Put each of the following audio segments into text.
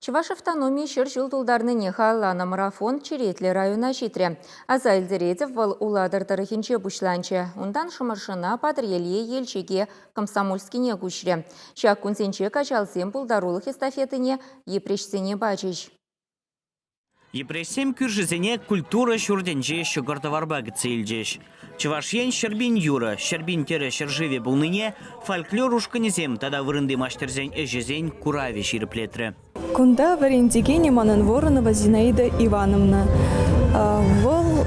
Чуваш автономии шыр жылдулдарны нехаллана марафон Черетлі района житре. Аза Илдередев вал уладыр тарихинче бушланче. Ундан шымыршына патрелье елчеге комсомольскине гушре. Шак күнсенче качалсем пулдарулық эстафетыне епрешсене бачыш. Епресем күржізене культура шурденже шугардаварба гцейлдеш. Чувашен шербин юра, шербин тере шерживе булныне, фольклор ушканезем тада вырынды маштерзен эжезен курави ширплетре. Кунда варендиге неманын Воронова Зинаида Ивановна. Вол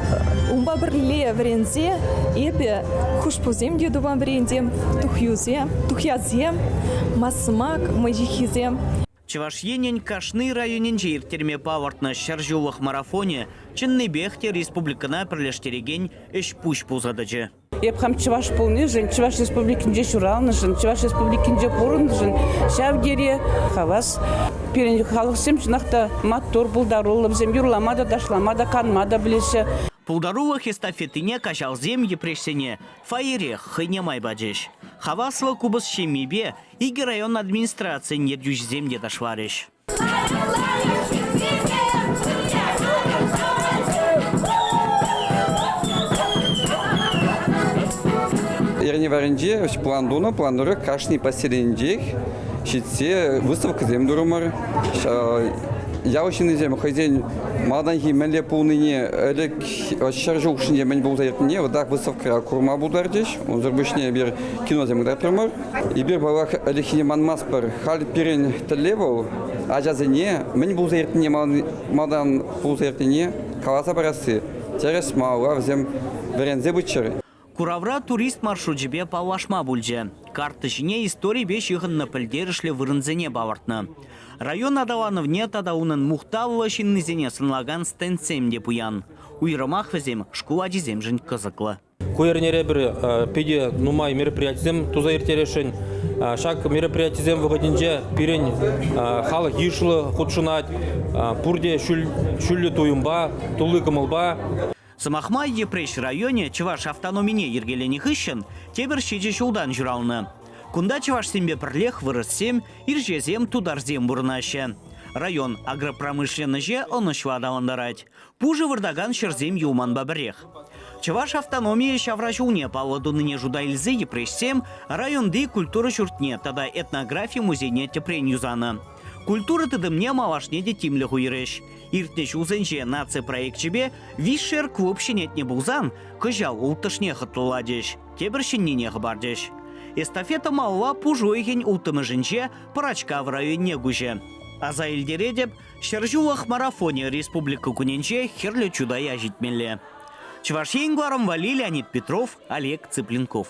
умба бірле варензе, эбе хушпузем дедуван варенде, тухязем, масмак, мажихизем. Чувашенен кашны районенже иртерме павартна шаржулых марафоне, чынны бехте республикана пірлештереген эш пуш пузадыжы. Епхам Чуваш полныжен, Чуваш республикинже шуралныжен, Чуваш республикинже порындыжен, шавгере хавас. Перен халықсем чынақта маттор пулдарулы, бізем юрламада дашламада канмада білесі. Пулдарулых эстафетине качалзем епрешсене фаере хыйнемай баджеш. Хавасла кубыс шемибе иги район администрации нердюжзем де дашвареш. Ерне варенде пландуры кашни поселенде, щитсе выставка земдурумар. Я очень зем хозяин маленький меле полныне элек шаржук шине мен был заертне вот так выставка курма будардиш он зарбышне бир кино земда пример и бир балах элехине манмаспер хал пирен телевол а жазене мен был заертне мадан был заертне каласа барасы терес мала зем верензе бучер. Куравра турист маршрутжебе палашма бульже. Картышыне истории беш йығынны пілдерішлі вырынзене бавартны. Район адалановне тадаунын мухталлы шиннызене сынлаган стенцем деп уян. Уйрымақ візем шкула диземжін кызықлы. Куернере бір педе нумай мероприятизем туза ертерешін. Шак мероприятизем выходинже пирен халық ешілі худшынат, пурде шүлі туйымба, тулы кымылба. Самахмай епреш районе Чуваш автономине ергелені хыщын, тебір шеже шулдан жүралны. Кунда Чуваш сембе пірлех вырыссем, иржезем тударзем бұрнашы. Район агропромышленныже онышлы адаландарать. Пужы вырдаган шерзем юлман бабірех. Чуваш автономия шаврашуне павладуныне жудайльзы епрешсем, районды культура чуртне, тада этнография музейне тепрен юзаны. Культура тыдымне малашне де тимлі хуйреш. Иртнеш узенже нация проектчебе вишер клуб шенетне булзан, кыжал ултышне хытлыладеш, тебір шеннене хабардеш. Эстафета малла пужуйген ултымыжынже парачка в районе гуже. Аза Илдередеп шаржулах марафоне республика күненже херлі чудая житмелі. Чувашен гларом вали Леонид Петров, Олег Цыпленков.